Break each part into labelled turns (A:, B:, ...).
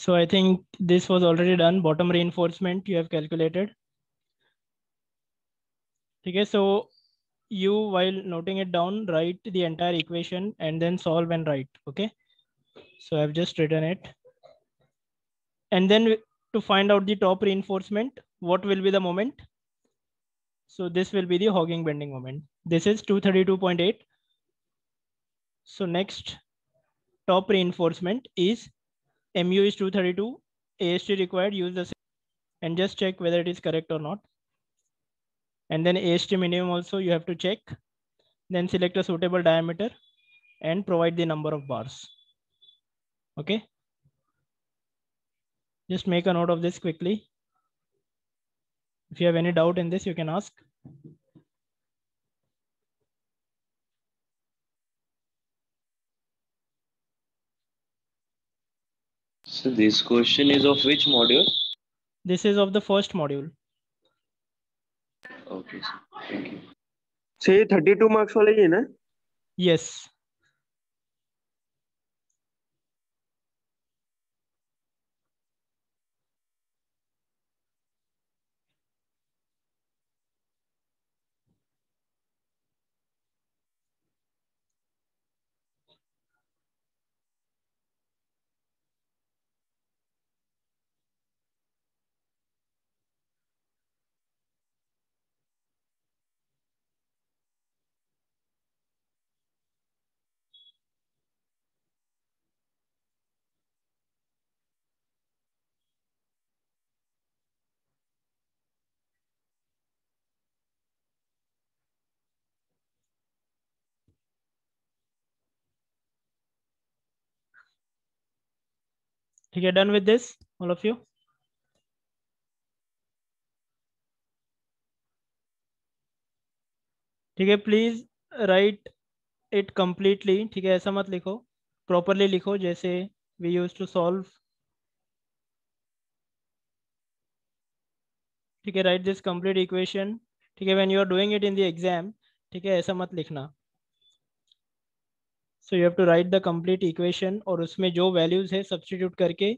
A: So I think this was already done. Bottom reinforcement you have calculated. Okay, so you, while noting it down, write the entire equation and then solve and write. Okay, so I've just written it. And then to find out the top reinforcement, what will be the moment? So this will be the hogging bending moment. This is 232.8. So next top reinforcement is mu is 232, AST required, use the same and just check whether it is correct or not. And then AST minimum also you have to check. Then select a suitable diameter and provide the number of bars. Okay. Just make a note of this quickly. If you have any doubt in this, you can ask.
B: So this question is of which module?
A: This is of the first module.
B: Okay, sir. Thank you.
C: से 32 marks वाले ही है ना?
A: Yes. Okay, done with this, all of you? ठीक है, please right it completely. ठीक है, ऐसा मत लिखो, प्रॉपरली लिखो जैसे वी यूज टू सॉल्व. ठीक है, राइट दिस कंप्लीट इक्वेशन. ठीक है, when you are doing it in the exam, ठीक है, ऐसा मत लिखना. So you have to write the complete equation और उसमें जो वैल्यूज है सब्स्टिट्यूट करके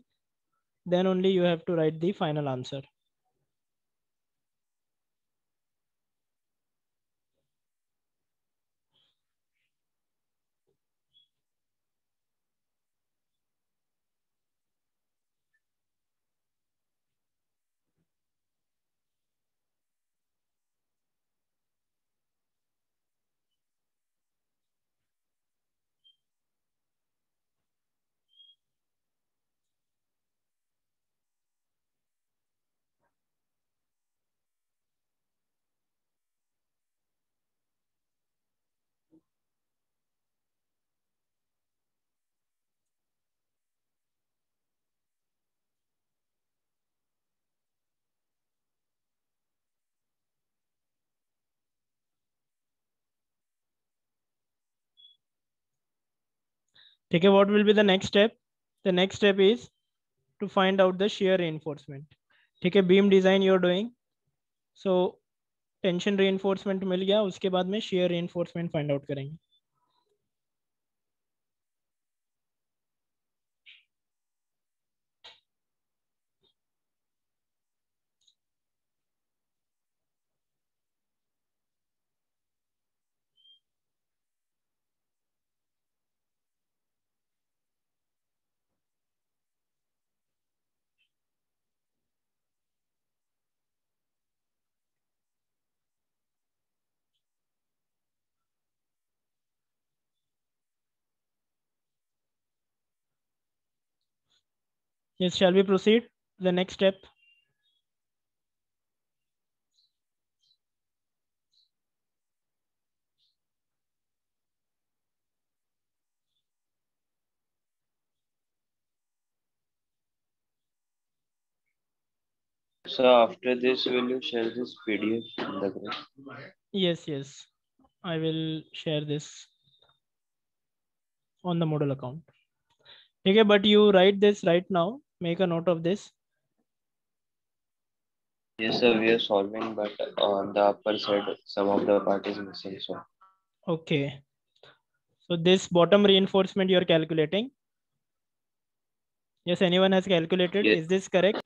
A: then only you have to write the final answer. ठीक है, what will be the next step? The next step is to find out the shear reinforcement. ठीक है, beam design you are doing, so tension reinforcement मिल गया, उसके बाद में shear reinforcement find out करेंगे. Yes, shall we proceed to the next step?
B: So after this, will you share this PDF in the group?
A: Yes, I will share this on the Moodle account. Okay, but you write this right now, make a note of this.
B: Yes, sir. We are solving, but on the upper side, some of the part is missing. So
A: Okay, so this bottom reinforcement you are calculating. Yes, anyone has calculated?
B: Yes.
A: Is this correct?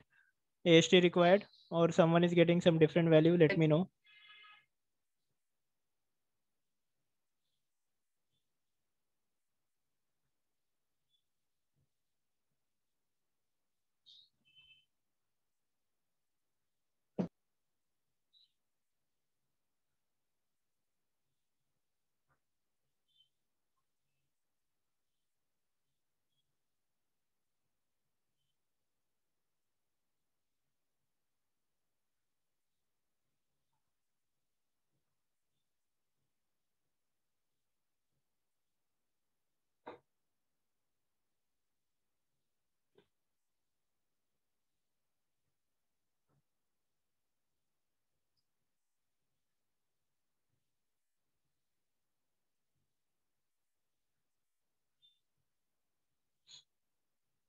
A: AST required, or someone is getting some different value? Let me know.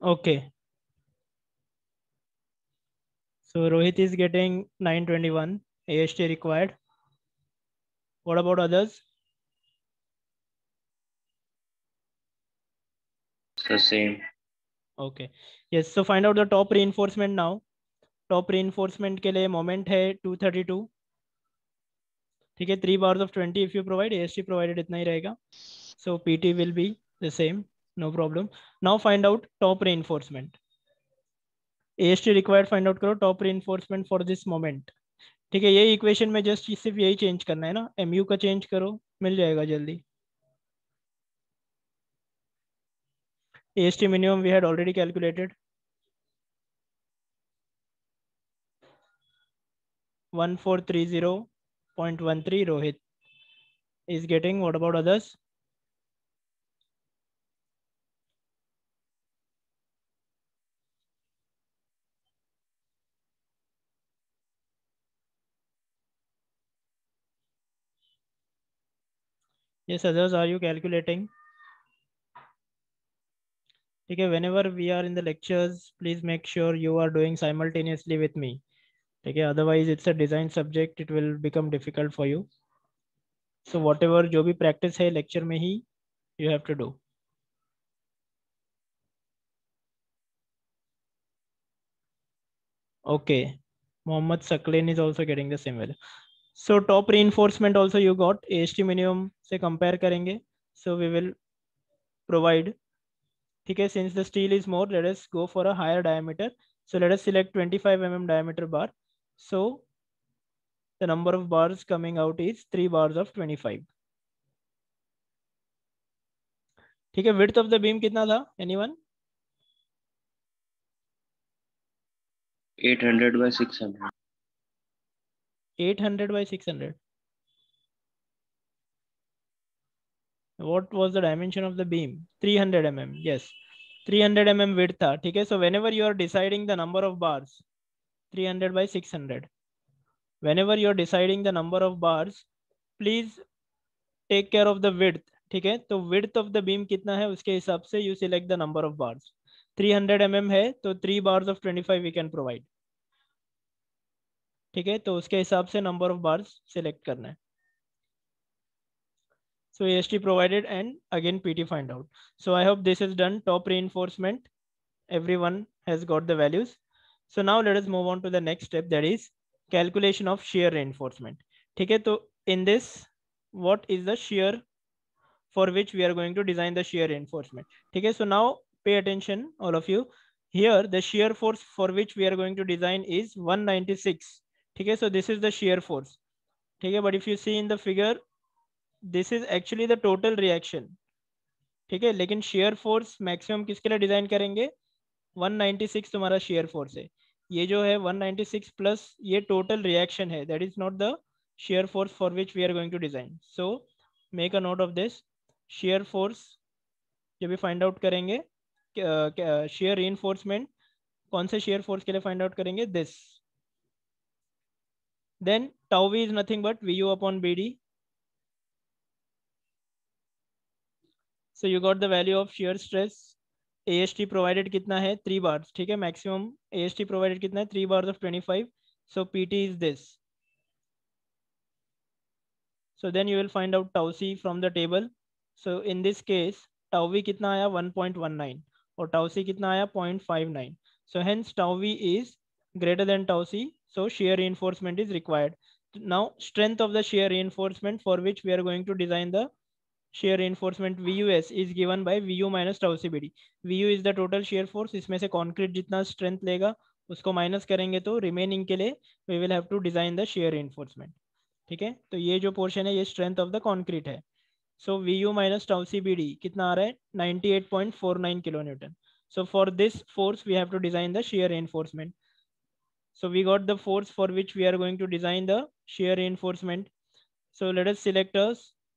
A: Okay. So Rohit is getting 921 AST required. What about others?
B: It's the same.
A: Okay. Yes. So find out the top reinforcement now. Top reinforcement के लिए moment है 232. ठीक है, 3 bars of 20 if you provide, AST provided इतना ही रहेगा. So PT will be the same, no problem. Now find out top reinforcement. AST required find out करो top reinforcement for this moment. ठीक है, ये इक्वेशन में जस्ट सिर्फ यही change करना है ना, MU का चेंज करो, मिल जाएगा जल्दी. AST minimum we had already calculated. 1430.13 Rohit is getting. What about others? Yes, others, are you calculating? Okay, whenever we are in the lectures, please make sure you are doing simultaneously with me. Okay, otherwise it's a design subject, it will become difficult for you. So whatever जो भी practice है lecture में ही you have to do. Okay, Mohammad Saklin is also getting the same value. So top reinforcement also you got. AST minimum से compare करेंगे. So we will provide. ठीक है, since the steel is more, let us go for a higher diameter. So let us select 25 mm diameter bar. So the number of bars coming out is 3 bars of 25. ठीक है, width of the beam कितना था? Anyone?
B: 800 by 600.
A: 800 by 600. What was the dimension of the beam? 300 mm. Yes, 300 mm width था. ठीक है, so whenever you are deciding the number of bars, 300 by 600. Whenever you are deciding the number of bars, please take care of the width. ठीक है, तो width of the beam कितना है उसके हिसाब से you select the number of bars. 300 mm है तो 3 bars of 25 we can provide. ठीक है, तो उसके हिसाब से number of bars select करना है. So AST provided and again PT find out. So I hope this is done. Top reinforcement, everyone has got the values. So now let us move on to the next step, that is calculation of shear reinforcement. ठीक है, तो in this what is the shear for which we are going to design the shear reinforcement. ठीक है, so now pay attention all of you. Here the shear force for which we are going to design is 196. ठीक है, so this is the shear force. ठीक है, but if you see in the figure, this is actually the total reaction. ठीक है, लेकिन shear force maximum किसके लिए design करेंगे? 196 तुम्हारा shear force है. ये जो है 196 प्लस ये टोटल रिएक्शन है, that is not the shear force for which we are going to design. So make a note of this. shear force जब भी फाइंड आउट करेंगे, shear reinforcement कौन से shear force के लिए फाइंड आउट करेंगे? this. Then tau v is nothing but vu upon bd. So you got the value of shear stress. AST provided कितना है? 3 bars. ठीक है, maximum AST provided कितना है? 3 bars of 25. So PT is this. So then you will find out tau c from the table. So in this case tau v कितना आया? 1.19. और tau सी कितना आया 0.59. So hence tau V is greater than tau c, so shear reinforcement is required. Now strength of the shear reinforcement for which we are going to design the shear reinforcement VUS is given by VU minus tau CBD. VU is the total shear force. इसमें से concrete जितना strength लेगा उसको minus करेंगे तो remaining के लिए we will have to design the shear reinforcement. ठीक है, तो ये जो पोर्शन है ये स्ट्रेंथ ऑफ द कॉन्क्रीट है. सो VU माइनस टाउ CBD कितना आ रहा है 98.49 kilo Newton. So for this force we have to design the shear reinforcement. So we got the force for which we are going to design the shear reinforcement. So let us select a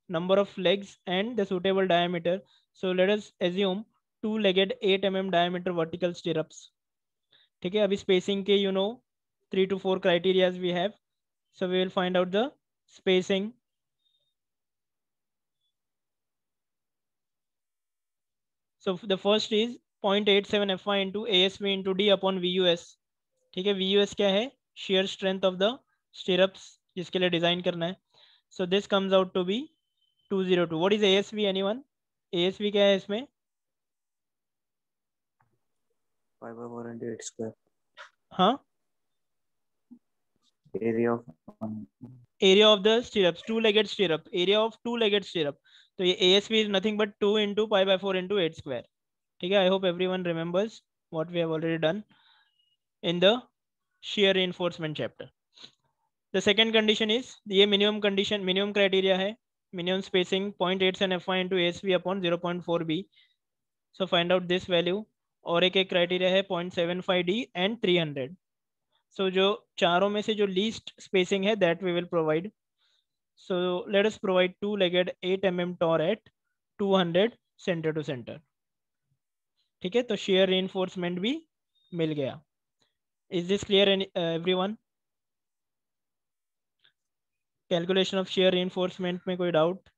A: number of legs and the suitable diameter. So let us assume two-legged 8 mm diameter vertical stirrups. ठीक है, अभी spacing के 3 to 4 criteria we have. So we will find out the spacing. So the first is 0.87 Fy into ASV into D upon VUS. ठीक है, VUS क्या है? Shear strength of the stirrups जिसके लिए डिजाइन करना है. So this comes out to be 202. What is ASV? Anyone? ASV क्या है इसमें?
B: 5/4 into 8 square.
A: हाँ, area of the stirrups, two-legged stirrup, area of two-legged stirrup. तो ये ASV is nothing but 2 into pi by 4 into 8 square. ठीक है, I hope everyone remembers what we have already done in the shear reinforcement chapter. The second condition is ये minimum condition, minimum criteria है. Minimum spacing 0.87 Fy into ASV upon 0.4 B. So find out this value. और एक criteria है 0.75 D and 300. So जो चारों में से जो least spacing है that we will provide. So let us provide two-legged 8 mm tor at 200 center to center. ठीक है, तो shear reinforcement भी मिल गया. Is this clear everyone? Calculation of shear reinforcement में कोई doubt?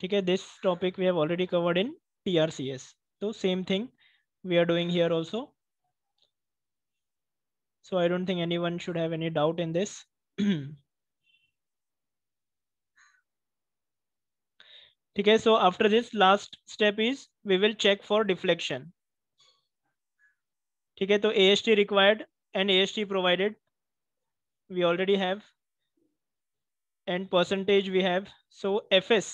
A: ठीक है, this topic we have already covered in TRCS. So same thing we are doing here also. So I don't think anyone should have any doubt in this. ठीक है, so after this last step is we will check for deflection. ठीक है, तो AST required and AST provided we already have, and percentage we have. So FS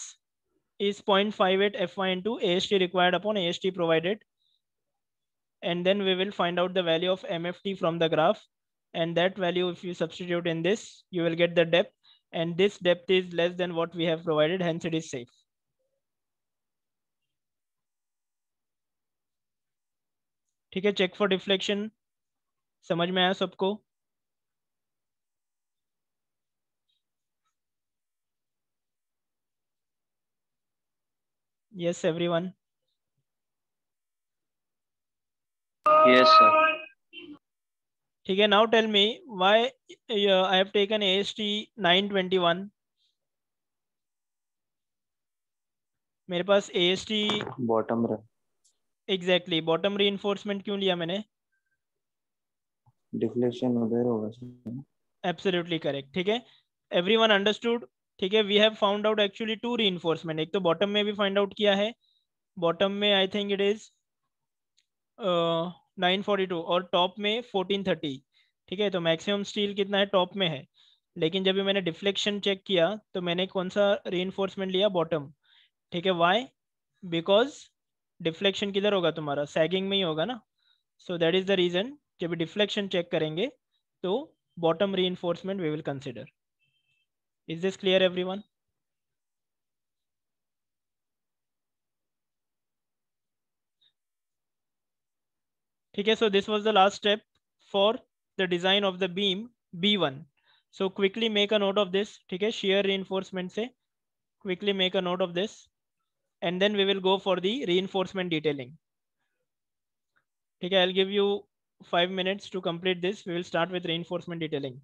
A: is 0.58 Fy into AST required upon AST provided, and then we will find out the value of MFT from the graph, and that value if you substitute in this you will get the depth, and this depth is less than what we have provided, hence it is safe. ठीक है, check for deflection समझ में आया सबको? Yes everyone?
B: Yes, sir.
A: ठीक है, now tell me why I have taken AST 921. मेरे पास AST
B: Bottom run.
A: Exactly bottom reinforcement क्यों लिया मैंने?
B: Deflection उधर होगा sir.
A: Absolutely correct. ठीक है, एवरीवन अंडरस्टूड? ठीक है, we have found out actually two reinforcement. एक तो बॉटम में भी फाइंड आउट किया है, बॉटम में आई थिंक इट इज 942 और टॉप में 1430. ठीक है, तो मैक्सिमम स्टील कितना है टॉप में है, लेकिन जब भी मैंने डिफ्लेक्शन चेक किया तो मैंने कौन सा रीइंफोर्समेंट लिया? बॉटम. ठीक है, वाई? बिकॉज डिफ्लेक्शन किधर होगा तुम्हारा? सैगिंग में ही होगा ना. So that is the reason जब डिफ्लेक्शन चेक करेंगे तो bottom reinforcement we will consider. Is this clear everyone? ठीक है, so this was the last step for the design of the beam B1. So quickly make a note of this. ठीक है, shear reinforcement से quickly make a note of this, and then we will go for the reinforcement detailing. ठीक है, I'll give you 5 minutes to complete this. We will start with reinforcement detailing.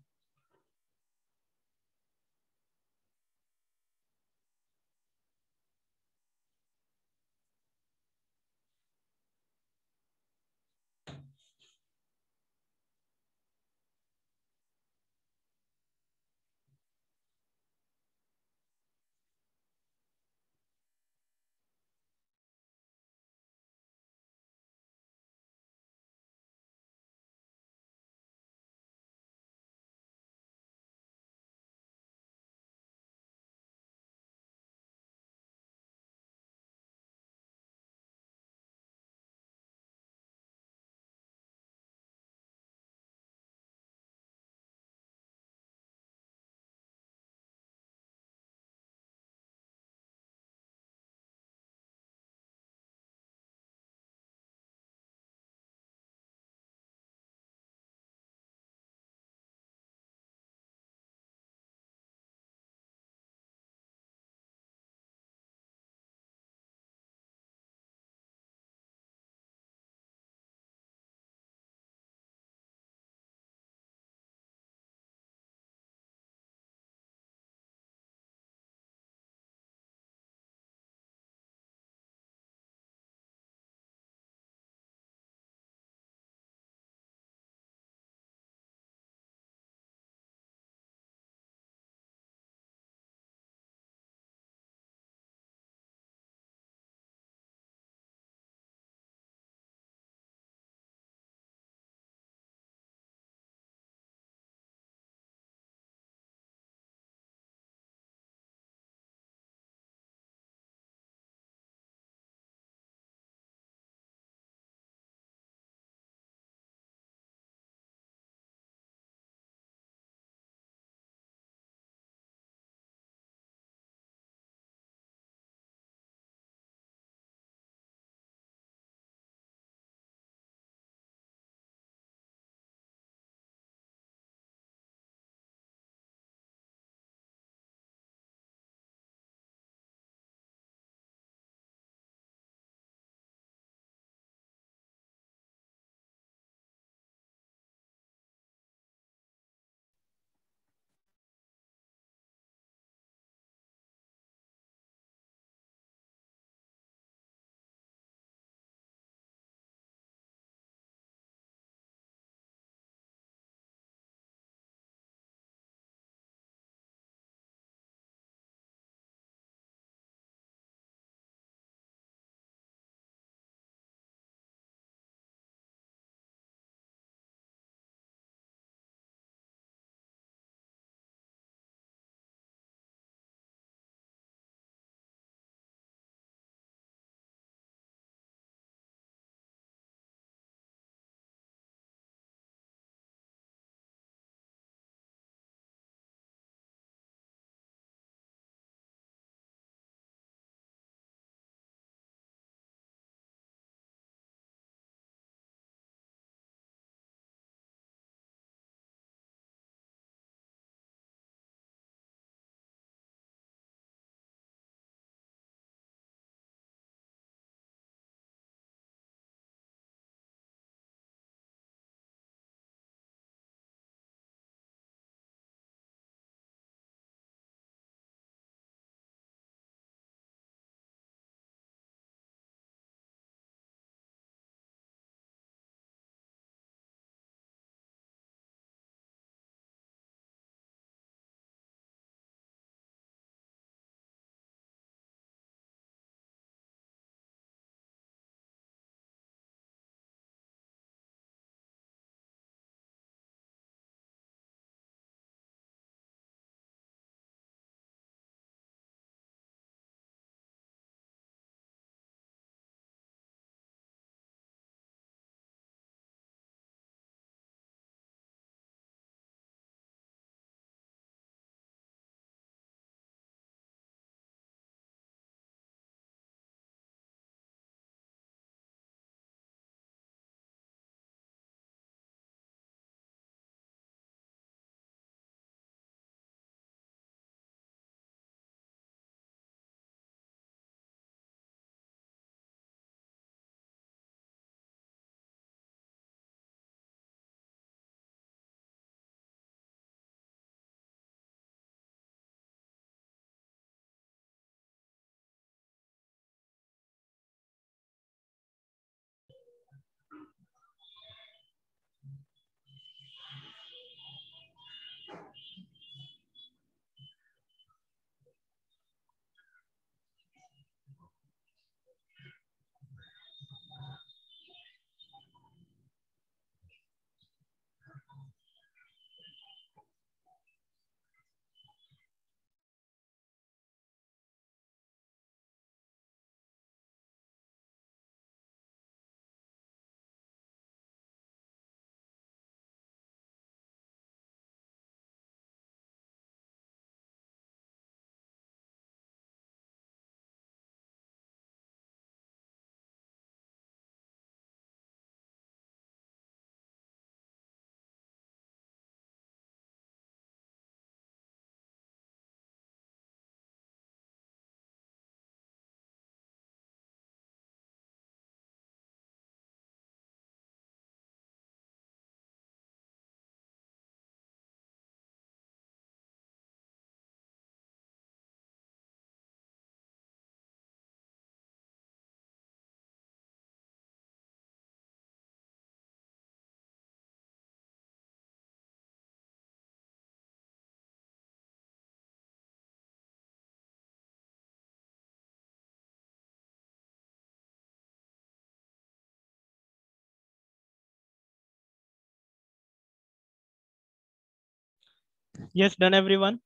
A: Yes, done everyone?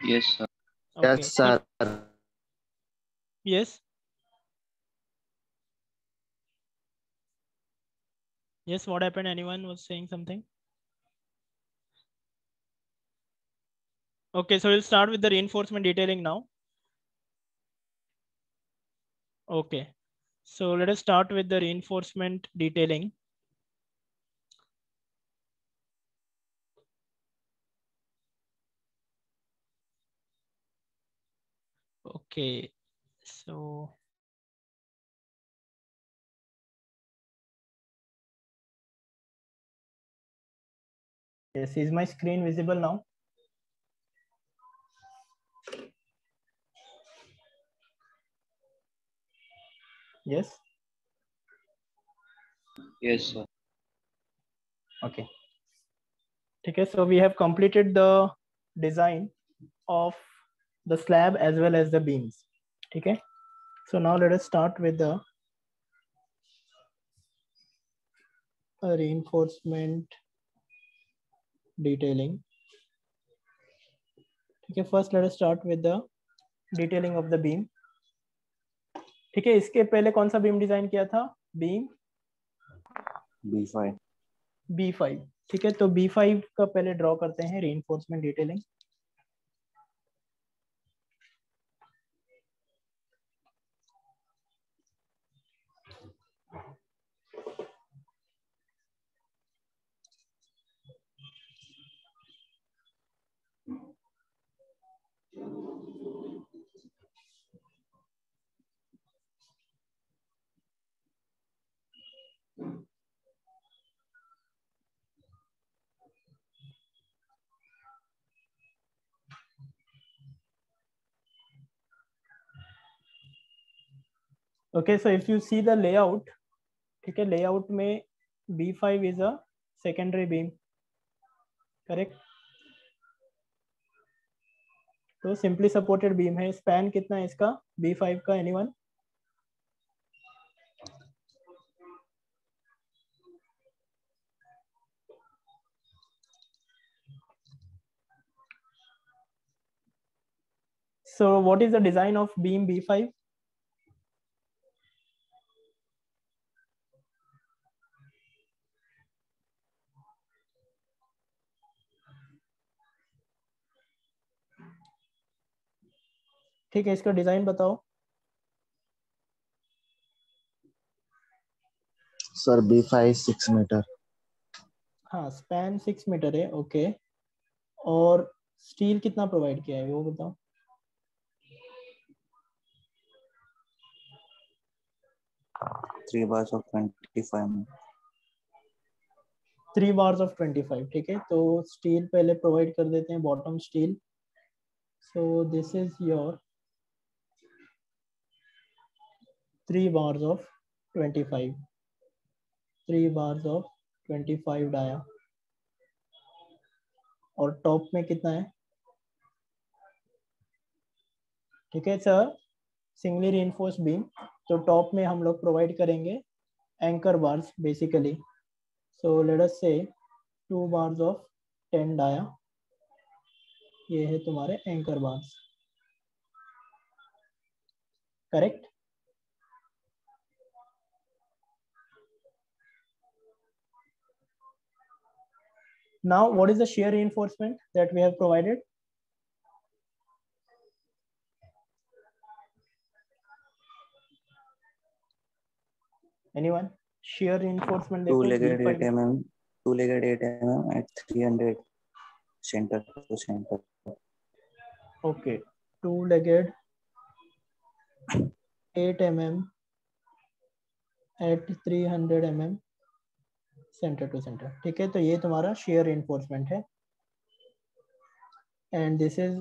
B: Yes, sir.
A: Okay.
C: Yes, sir.
A: Yes. Yes, what happened? Anyone was saying something? Okay, so we'll start with the reinforcement detailing now. Okay, so let us start with the reinforcement detailing. Okay, so yes, is my screen visible now? Yes.
B: Yes, sir.
A: Okay. Okay, so we have completed the design of the slab as well as the beams. Okay, so now let us start with the reinforcement detailing. Okay, first let us start with the detailing of the beam. ठीक है, इसके पहले कौन सा beam design किया था? Beam
B: B5.
A: B5. ठीक है, तो B5 का पहले ड्रॉ करते हैं reinforcement detailing. Okay, so if you see the layout, ठीक है, layout में B5 is a secondary beam, correct? तो सिंपली सपोर्टेड बीम है. स्पैन कितना है इसका B5 का? Anyone? So what is the design of beam B5? ठीक है, इसका डिजाइन बताओ.
D: Sir B5 6 metre.
A: हाँ, स्पैन 6 मीटर है. ओके, और स्टील कितना प्रोवाइड किया है वो बताओ.
D: 3 bars of 25.
A: 3 bars of 25. ठीक है, तो स्टील पहले प्रोवाइड कर देते हैं, bottom steel. So this is your 3 bars of 25. 3 bars of 25 dia. और टॉप में कितना है? ठीक है सर, सिंगली रीइंफोर्स्ड बीम, तो टॉप में हम लोग प्रोवाइड करेंगे anchor bars basically. So let us say 2 bars of 10 dia. ये है तुम्हारे anchor bars, correct? Now what is the shear reinforcement that we have provided? Anyone? Shear reinforcement देखो
D: Two-legged
A: B5.
D: 8 mm. Two-legged 8 mm at 300 center to center.
A: Okay, 2-legged 8 mm at 300 mm centre to centre. ठीक है, तो ये तुम्हारा shear reinforcement है. And this is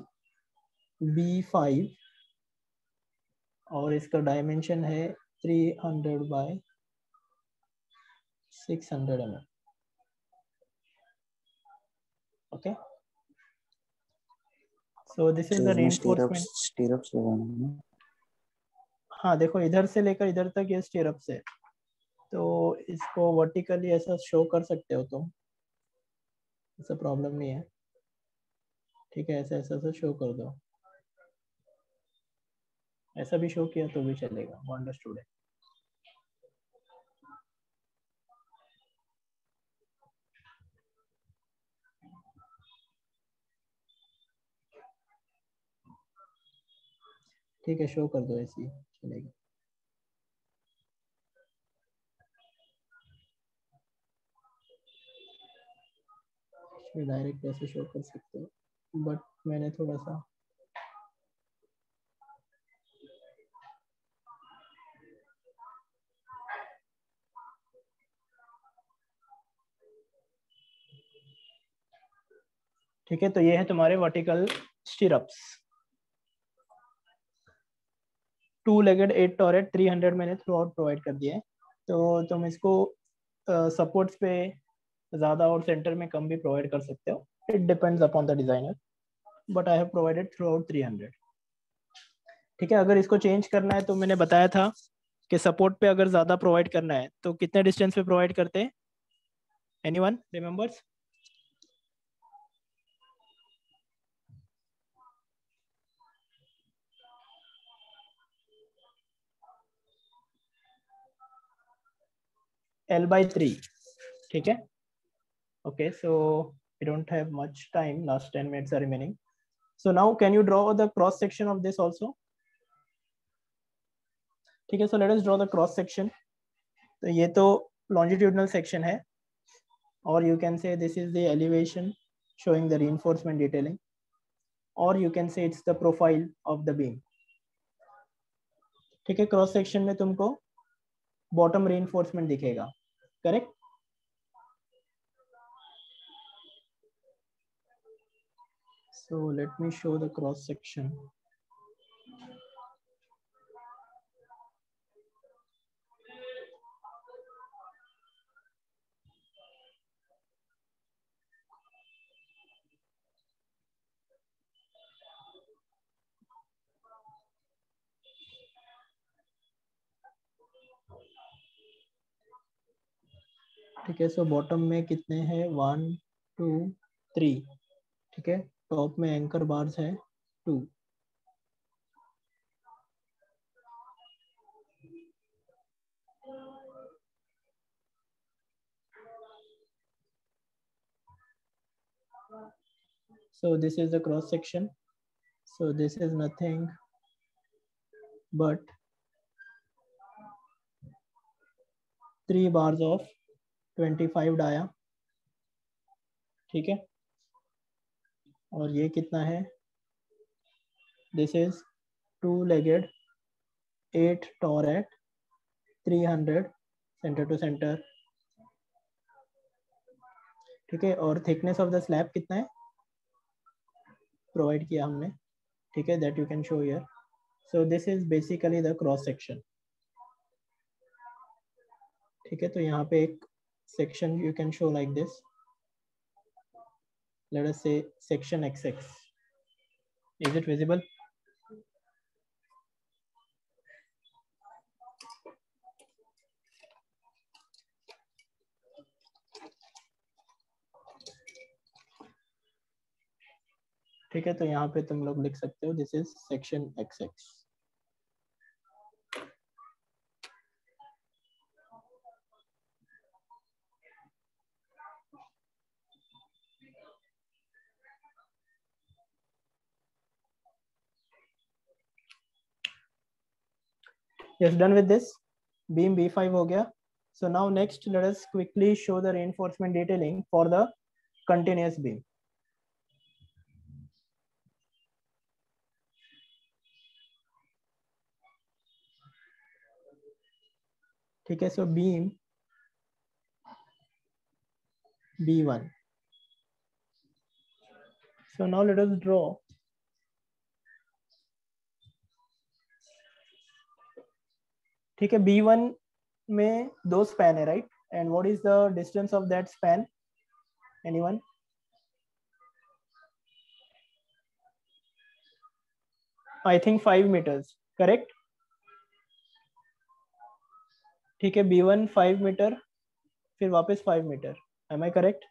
A: B5 और इसका dimension है 300 by 600 mm. Okay, so this is the reinforcement.
D: Stirrups लगाना है.
A: हाँ देखो, इधर से लेकर इधर तक ये स्टीयरअप से. तो इसको वर्टिकली ऐसा शो कर सकते हो तुम, ऐसा प्रॉब्लम नहीं है। ठीक है, ऐसा ऐसा शो कर दो, ऐसा भी शो किया तो भी चलेगा। वो अंडरस्टूड है। ठीक है, शो कर दो, ऐसे ही चलेगा। डायरेक्ट ऐसे शो कर सकते हो, बट मैंने थोड़ा सा ठीक है। तो ये है तुम्हारे वर्टिकल स्टिरअप्स। 2-legged 8 टॉरेट 300 मैंने थ्रू आउट प्रोवाइड कर दिया है। तो तुम इसको सपोर्ट्स पे ज़्यादा और सेंटर में कम भी प्रोवाइड कर सकते हो, it depends upon the designer, but I have provided through out 300। ठीक है, अगर इसको चेंज करना है तो मैंने बताया था कि सपोर्ट पे अगर ज़्यादा प्रोवाइड करना है तो कितने डिस्टेंस पे प्रोवाइड करते हैं? Anyone remembers? L/3। ठीक है, okay, so we don't have much time, last 10 minutes are remaining. So now can you draw the cross section of this also? ठीक है, so let us draw the cross section. तो ये तो longitudinal section है, or you can say this is the elevation showing the reinforcement detailing, or you can say it's the profile of the beam. ठीक है, cross section में तुमको bottom reinforcement दिखेगा, correct? So let me show the cross section. ठीक है, so bottom में कितने हैं? 1 2 3। ठीक है, टॉप में एंकर बार्स है 2। So this is the cross section. So this is nothing but 3 bars of 25 dia. ठीक है, और ये कितना है? This is 2-legged 8 torret 300 center to center. ठीक है, और thickness of the slab कितना है? प्रोवाइड किया हमने। ठीक है, that you can show here. So this is basically the cross section. ठीक है, तो यहाँ पे एक section you can show like this. Let us say section XX. Is it visible? ठीक है, तो यहाँ पे तुम लोग लिख सकते हो this is section XX. Yes, done with this. Beam B5 हो गया. So now next let us quickly show the reinforcement detailing for the continuous beam. ठीक है, so beam B1. So now let us draw. ठीक है, B1 में 2 span है, right? And what is the distance of that span? Anyone? I think 5 meters, correct? ठीक है, B1 5 metre, फिर वापस 5 metre, am I correct?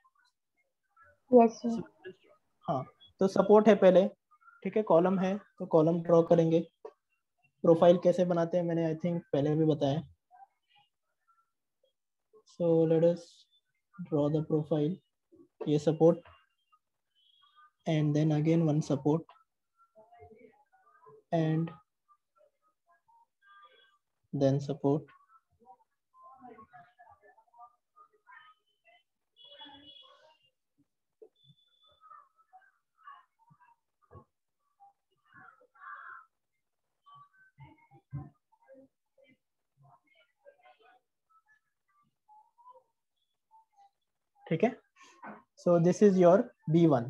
E: Yes sir.
A: हाँ, तो सपोर्ट है पहले, ठीक है, कॉलम है तो कॉलम ड्रॉ करेंगे। प्रोफाइल कैसे बनाते हैं मैंने आई थिंक पहले भी बताया। So let us draw the profile, ये support and then again one support and then support, ठीक है। So this is your B1,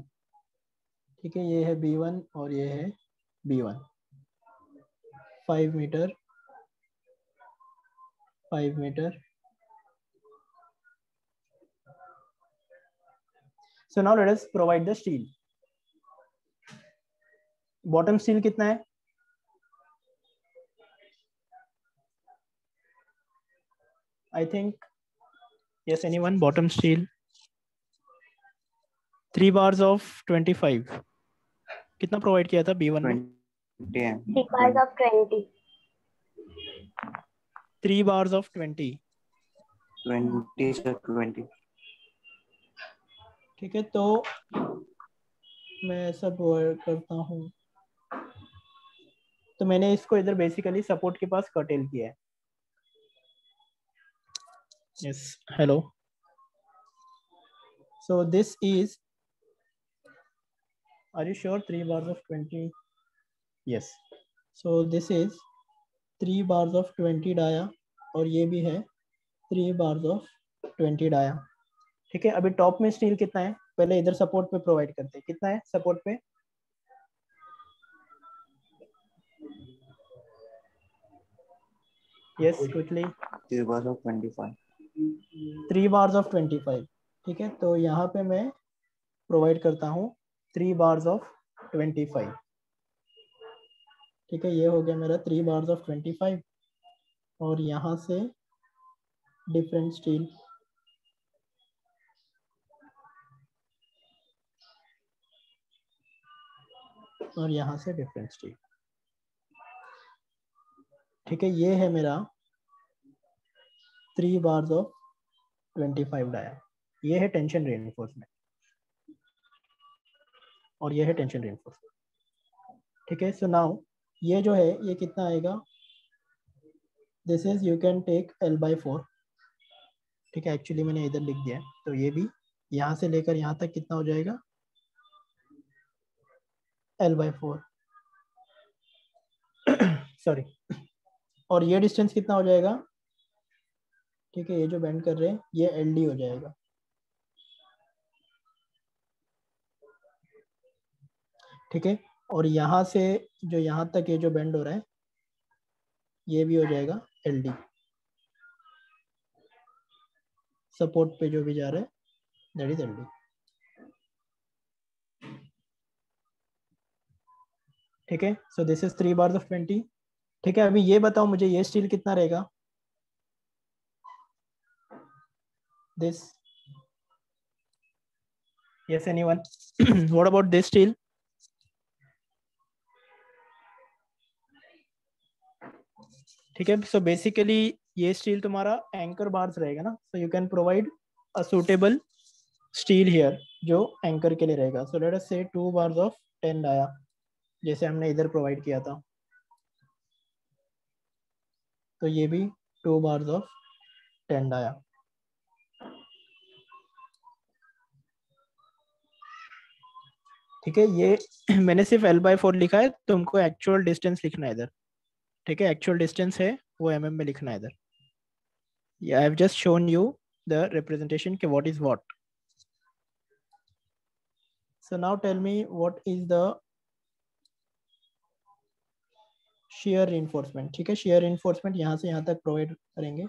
A: ठीक है, ये है B1 और ये है B1, 5 metre 5 metre. So now let us provide the steel. Bottom steel कितना है? I think yes, anyone? Bottom steel 3 bars of 25 कितना प्रोवाइड किया था B1 में?
D: 20
E: 3 bars of 20।
A: 3 bars of 20,
D: 20 से 20।
A: ठीक है, तो मैं ऐसा प्रोवाइड करता हूँ, तो मैंने इसको इधर बेसिकली सपोर्ट के पास कर्टेल किया है। Yes, hello. So this is, are you sure 3 bars of 20? Yes. So this is 3 bars of 20 dia और ये भी है 3 bars of 20 डाया, ठीक है। अभी टॉप में स्टील कितना है पहले इधर सपोर्ट पे प्रोवाइड करते हैं, कितना है सपोर्ट पे? Yes, quickly.
D: 3 bars of 25।
A: 3 bars of 25, ठीक है, तो यहाँ पे मैं प्रोवाइड करता हूँ 3 bars of 25, ठीक है, ये हो गया मेरा 3 bars of 25 और यहाँ से डिफरेंट स्टील, और यहाँ से डिफरेंट स्टील, ठीक है, ये है मेरा 3 bars of 25 डाया। ये है टेंशन रेनफोर्समेंट और ये है टेंशन रेनफोर्समेंट, ठीक है। सो नाउ ये जो है ये कितना आएगा? This is, you can take L/4, ठीक है, एक्चुअली मैंने इधर लिख दिया है, तो ये भी यहाँ से लेकर यहाँ तक कितना हो जाएगा? L/4 सॉरी, और ये डिस्टेंस कितना हो जाएगा? ठीक है, ये जो बेंड कर रहे हैं ये LD हो जाएगा, ठीक है, और यहाँ से जो यहाँ तक ये जो बेंड हो रहा है ये भी हो जाएगा LD, सपोर्ट पे जो भी जा रहा है दैट इज LD, ठीक है। So this is 3 bars of 20, ठीक है। अभी ये बताओ मुझे ये स्टील कितना रहेगा? This, yes anyone? What about this steel? ठीक है, सो बेसिकली ये स्टील तुम्हारा एंकर बार्स रहेगा ना, so you can provide a suitable steel here जो एंकर के लिए रहेगा। सो let us say 2 bars of 10 dia, जैसे हमने इधर प्रोवाइड किया था, तो ये भी 2 bars of 10 डाया, ठीक है। ये मैंने सिर्फ L/4 लिखा है, तुमको एक्चुअल डिस्टेंस लिखना है इधर, ठीक है, एक्चुअल डिस्टेंस है वो mm में लिखना है इधर। I have just shown you the representation के what is what. So now tell me what is the share reinforcement, ठीक है, शेयर रीइंफोर्समेंट यहाँ से यहाँ तक प्रोवाइड करेंगे,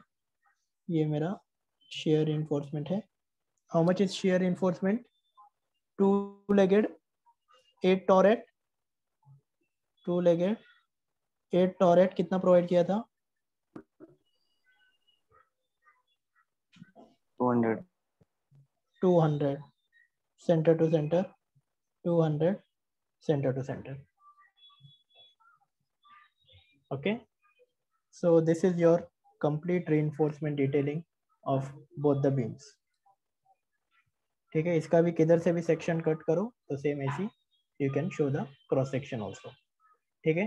A: ये मेरा शेयर रीइंफोर्समेंट है। How much is share reinforcement? 2-legged 8 torrid, 2-legged 8 torrid कितना प्रोवाइड किया था?
D: 200.
A: 200 center to center, 200 center to center. Okay, so this is your complete reinforcement detailing of both the beams. ठीक है, इसका भी किधर से भी सेक्शन कट करो तो सेम ऐसी you can show the cross section also. ठीक है,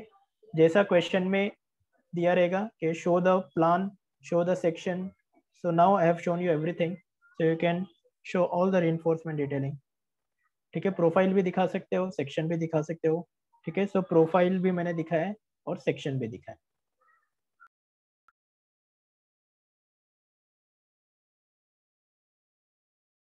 A: जैसा क्वेश्चन में दिया रहेगा कि show the plan, show the section. So now I have shown you everything, so you can show all the reinforcement detailing. ठीक है, प्रोफाइल भी दिखा सकते हो, सेक्शन भी दिखा सकते हो. ठीक है, सो प्रोफाइल भी मैंने दिखाया है और सेक्शन भी दिखाया है.